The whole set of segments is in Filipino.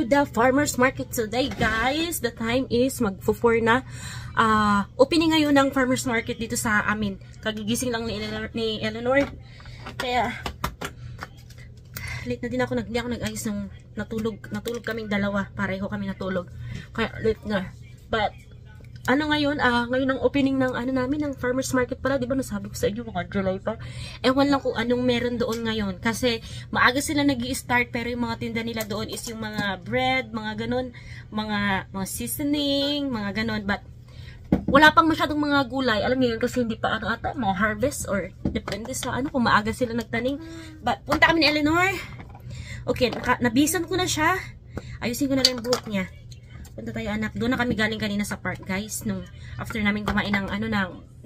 the farmer's market today, guys. The time is mag-4 na. Opening ngayon ng farmer's market dito sa amin. Kagigising lang ni Eleanor. Kaya, late na din ako. Hindi ako nag-ayos ng natulog kaming dalawa. Pareho kami natulog. Kaya, late na. But, ngayon ang opening ng namin ng farmers market pala, 'di ba? Nasabi ko sa inyo mga July pa. Ewan lang kung anong meron doon ngayon kasi maaga sila nag-i-start, pero yung mga tinda nila doon is yung mga bread, mga ganun, mga seasoning, mga ganun. But wala pang masyadong mga gulay. Alam niyo yun kasi hindi pa ata mga harvest or depende sa kung maaga sila nagtanim. But punta kami ni Eleanor. Okay, nabisan ko na siya. Ayusin ko na lang yung buhok niya. Punta tayo, anak. Doon na kami galing kanina sa park, guys. Nung after namin kumain ng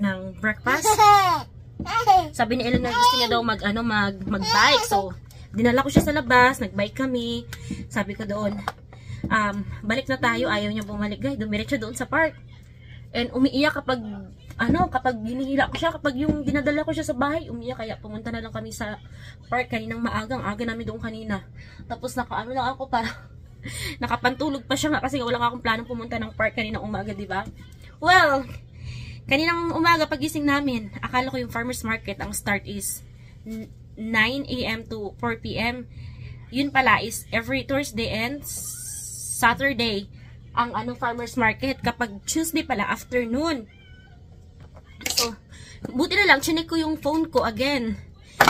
ng breakfast. Sabi ni Ellen na gusto niya daw mag-bike. So, dinala ko siya sa labas, nag-bike kami. Sabi ko doon, balik na tayo. Ayaw niya bumalik, guys. Dumiretso doon sa park. And umiiyak kapag hinihila ko siya, kapag yung dinadala ko siya sa bahay, umiiyak. Kaya pumunta na lang kami sa park kaninang maagang. Aga namin doon kanina. Tapos lang ako para nakapantulog pa siya nga kasi wala akong planong pumunta ng park kaninang umaga, di ba? Well, kaninang umaga pagising namin, akala ko yung farmers market ang start is 9 AM to 4 PM. Yun pala is every Thursday and Saturday ang farmers market. Kapag Tuesday pala afternoon. So, buti na lang chinek ko yung phone ko again.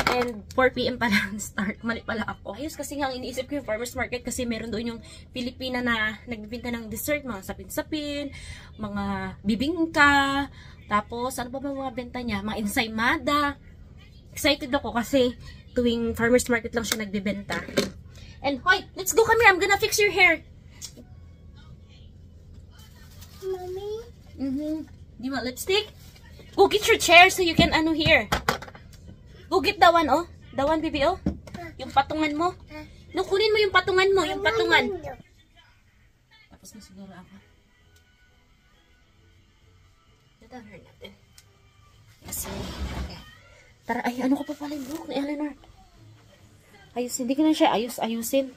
And 4 PM pa lang start. Mali pala ako. Ayos kasi nga iniisip ko yung farmers market kasi meron doon yung Pilipina na nagbibenta ng dessert, mga sapin-sapin, mga bibingka, tapos ano pa ba mga benta niya? Mga ensaymada. Excited ako kasi tuwing farmers market lang siya nagbibenta. And hoy, let's go, come here. I'm gonna fix your hair. Mommy? Do you want lipstick? Go get your chair so you can here. Go get the one, oh. The one, baby, oh. Yung patungan mo. No, kunin mo yung patungan mo. Yung patungan. Tapos na siguro ako. Natahar natin. Kasi, okay. Tara, ay, ano ko pa pala yung buhok ni Eleanor? Hindi ko na siya ayusin.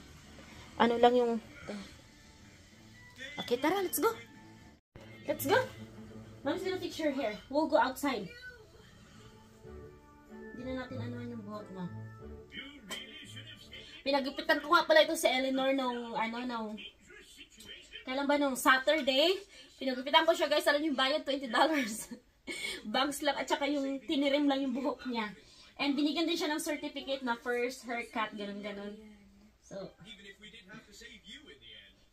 Ano lang yung... Okay, tara, let's go. Let's go. Mom's gonna fix your hair. We'll go outside. Hindi na natin yung buhok mo. Pinagupitan ko nga pala ito si Eleanor nung kailan ba nung Saturday. Pinagupitan ko siya, guys. Alam yung bayad, $20. Bangs lang at saka yung tinirim lang yung buhok niya. And binigyan din siya ng certificate na first haircut, ganun-ganun. So,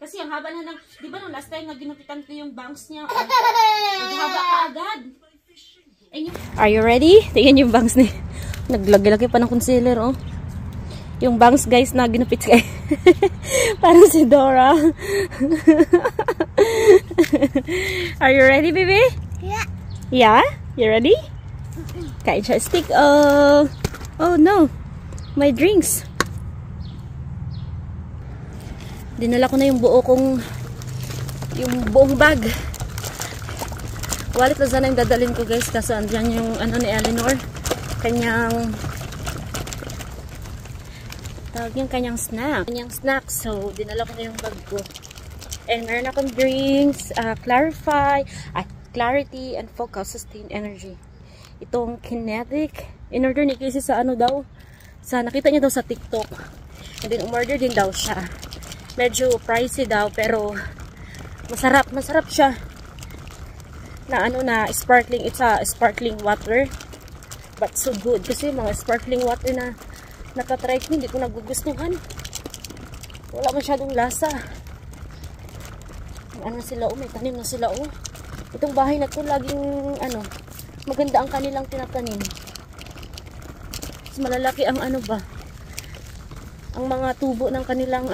kasi ang haba na di ba nung last time na ginupitan ko yung bangs niya, naghaba ka agad. Are you ready? Tingnan yung bangs ni. Naglagay-lagay pa ng concealer, oh. Yung bangs, guys, na ginupit kay. Parang si Dora. Are you ready, baby? Yeah. Yeah? You ready? Kain siya stick. Oh no. My drinks. Dinala ko na yung yung buong bag. Wallet na sana yung dadalhin ko, guys, kasi andyan yung ni Eleanor, kanyang snack. So dinala ko na yung bag ko, and meron akong drinks, Clarity and Focus Sustain Energy. Itong Kinetic, in order ni Casey sa nakita niya daw sa TikTok, and then umorder din daw siya. Medyo pricey daw, pero masarap siya. Na sparkling, it's a sparkling water, but so good kasi mga sparkling water na nakatry ko, hindi ko nagugustuhan. Wala masyadong lasa. Sila, may tanim na sila, oh. Itong bahay na to laging maganda ang kanilang tinatanim. Mas malalaki ang ang mga tubo ng kanilang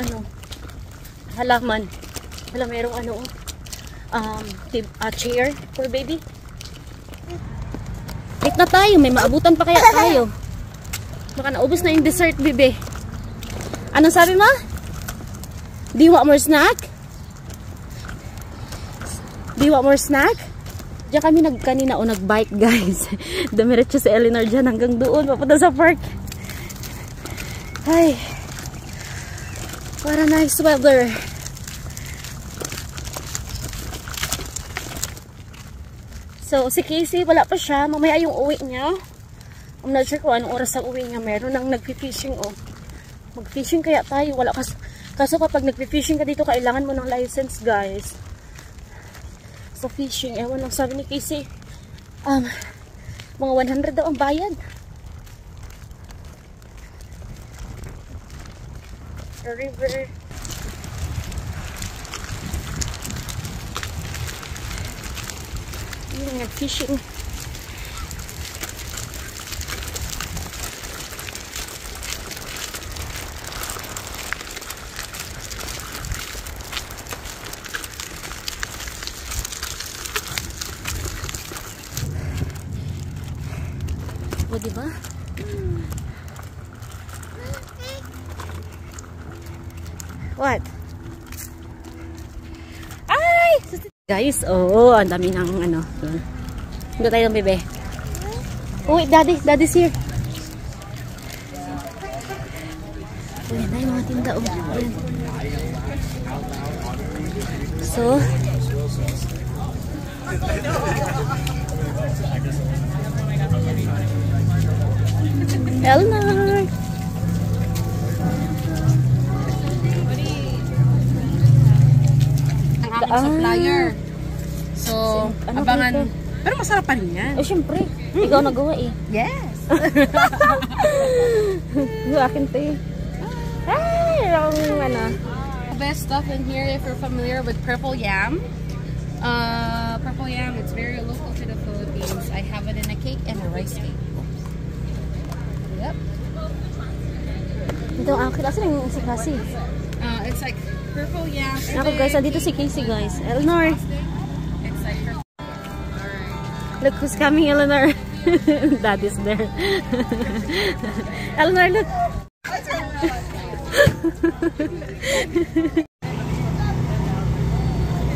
halaman. Merong chair for baby. Wait na tayo, may maabutan pa kaya tayo. Baka naubos na yung dessert, baby. Anong sabi mo? Do you want more snack? Diyan kami kanina nag-bike, guys. Dumiretso si Eleanor dyan hanggang doon, papunta sa park. Ay, para nice weather. So, si Casey, wala pa siya. Mamaya yung uwi niya. I'm not sure kung anong oras ang uwi niya. Meron nang nagpi-fishing, oh. Mag-fishing kaya tayo. Wala kaso kapag nagpi-fishing ka dito, kailangan mo ng license, guys. Sa fishing. Ewan lang sabi ni Casey. Mga 100 daw ang bayad. The river. Yung nag-fishing. O, diba? What? Ay! Guys, oh, ang dami ng ano. Hindi tayo ng bebe. Oh, wait, daddy's here. Ayan na yung mga tinda. Oh, ayan. So, Eleanor! Ang aking supplier. So, ano abangan. dito? Pero masarap pa rin yan. Eh, syempre. Ikaw nagawa eh. Yes! Yung akin to eh. Ay, ang ano. Best stuff in here if you're familiar with purple yam. Purple yam, it's very local to the Philippines. I have it in a cake and a rice cake. Yep. Ito ang akin. Asan yung si Casey? It's like purple yam. Ako guys, andito si Casey guys. Eleanor. It's like purple. Look who's coming, Eleanor. Daddy's there. Eleanor, look.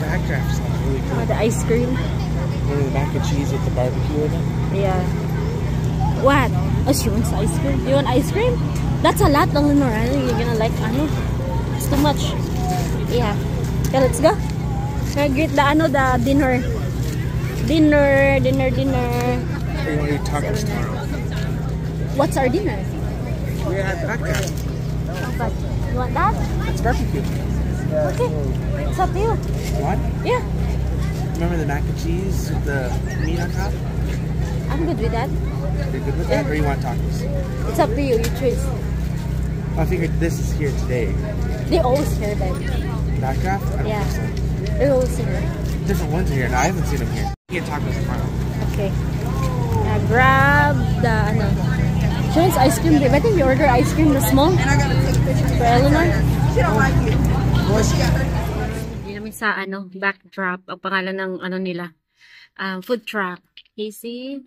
Backdraft sounds really Oh, cool. the ice cream. Maybe the mac and cheese with the barbecue in it. Yeah. What? Oh, she wants ice cream. You want ice cream? That's a lot, Eleanor. I know you're gonna like, ano? It's too much. Yeah. Okay, let's go. Greet the, the dinner. Dinner. We want to eat tacos tomorrow. What's our dinner? We had backdraft. But you want that? It's barbecue. Okay. It's up to you. What? Yeah. Remember the mac and cheese with the meat on top? I'm good with that. You're good with that, or you want tacos? It's up to you. You choose. I figured this is here today. They always hear that. Backdraft? I don't Yeah. think so. They're always here. Different ones are here, and I haven't seen them here. We get tacos tomorrow. Okay. Grab the, ano. She wants ice cream. I think we order ice cream, the small. And I gotta take pictures For Eleanor. She don't like you. Yun namin sa, backdrop. Ang pangalan ng, nila. Food truck. Casey.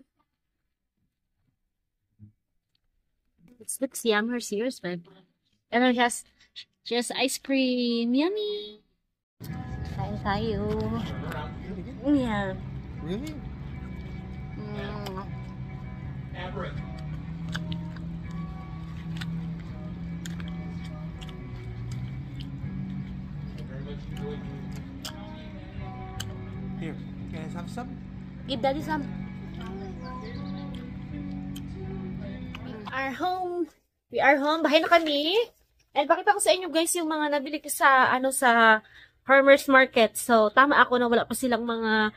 It looks yum. Her serious, babe. And then she has ice cream. Yummy. Kain tayo. Yeah. Really? Here, can I have some? Give daddy some. We are home. Bahay na kami. And pakita ko sa inyo guys yung mga nabili ko sa sa farmers market. So tama ako na wala pa silang mga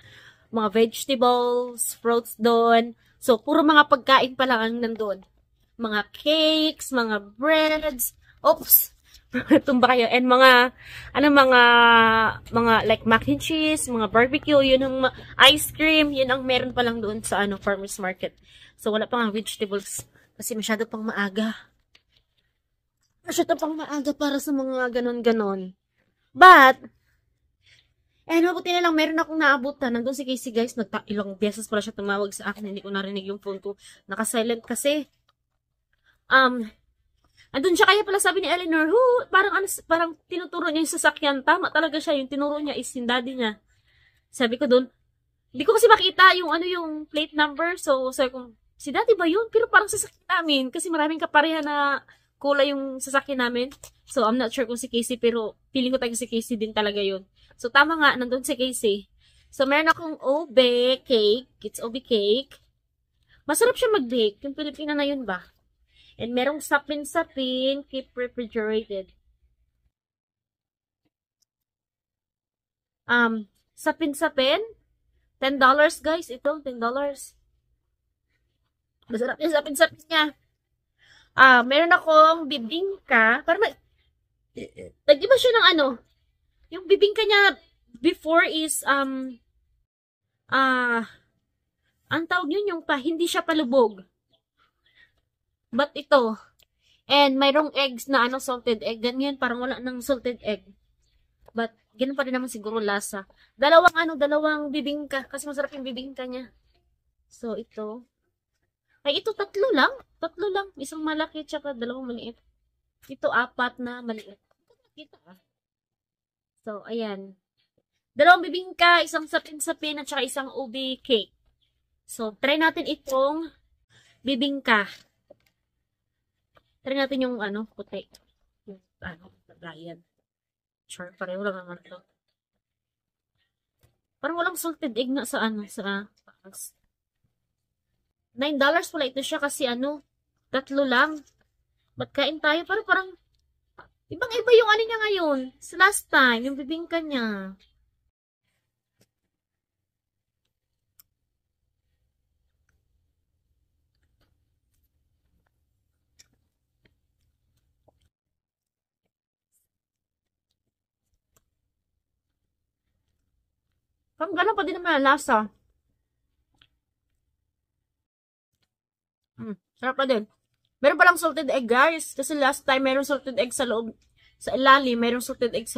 vegetables, fruits doon. So puro mga pagkain pa lang ang nandoon. Mga cakes, mga breads. Oops. Tumba kayo. And mga like mac and cheese, mga barbecue, yun ang ice cream, yun ang meron pa lang doon sa farmers market. So wala pa nga vegetables kasi masyado pang maaga. Masyado pang maaga para sa mga ganon-ganon. But mabuti na lang meron akong naabutan. Nandun si Casey guys, ilang beses pala siya tumawag sa akin, hindi ko narinig yung phone ko. Naka-silent kasi. Andun siya, kaya pala sabi ni Eleanor, parang tinuturo niya yung sasakyan. Tama talaga siya, yung tinuro niya is yung daddy niya. Sabi ko doon, hindi ko kasi makita yung yung plate number. So, sabi ko, si daddy ba yun? Pero parang sasakyan namin. Kasi maraming kapareha na kulay yung sasakyan namin. So, I'm not sure kung si Casey, pero feeling ko tayo si Casey din talaga yun. So, tama nga, nandun si Casey. So, meron akong ube cake. It's ube cake. Masarap siya mag-bake. Yung Pilipina na yun ba? And merong sapin-sapin. Keep refrigerated. Sapin-sapin. $10 guys. Ito, $10. Masarap yung sapin-sapin niya. Meron akong bibingka. Parang nag-iba siya ng ano. Yung bibingka niya before is, ang tawag yun yung hindi siya palubog. But ito, and mayroong eggs na salted egg. Ganyan, parang wala ng salted egg. But, ganun pa rin naman siguro lasa. Dalawang bibingka. Kasi masarap yung bibingka niya. So, ito. Ay, ito tatlo lang. Isang malaki, tsaka dalawang maliit. Ito, 4 na maliit. Kita. So, ayan. Dalawang bibingka, isang sapin-sapin, at saka isang ube cake. So, try natin itong bibingka. Try natin yung puti. Yung lagayan. Sure, pareho lang naman ito. Parang walang salted egg na sa taas. $9 pala ito siya kasi tatlo lang. Ba't kain tayo? Parang ibang-iba yung niya ngayon. Sa last time, yung bibingka niya. Parang gano'n pa din naman ang lasa. Sarap pa din. Meron palang salted egg, guys. Kasi last time, meron salted egg sa loob. Sa ilalim, meron salted egg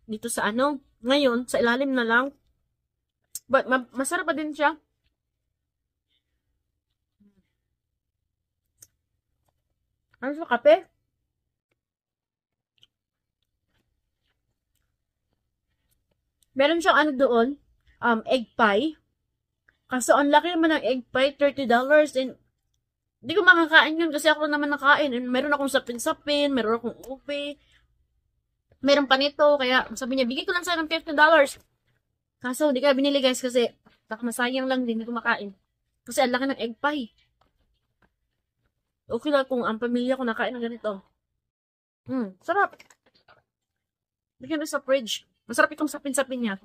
dito sa Ngayon, sa ilalim na lang. But, masarap pa din siya. Ano sa kape? Meron siyang doon. Egg pie. Kaso, ang laki naman ng egg pie, $30. And, hindi ko makakain yun kasi ako naman nakain. And meron akong sapin-sapin, meron akong ube, meron pa nito. Kaya sabi niya, bigay ko lang sa'yo ng $50. Kaso, hindi kaya binili guys kasi masayang lang din, hindi ko makain. Kasi ang laki ng egg pie. Okay lang kung ang pamilya ko nakain ng ganito. Sarap. Bigyan mo sa fridge. Masarap itong sapin-sapin niya.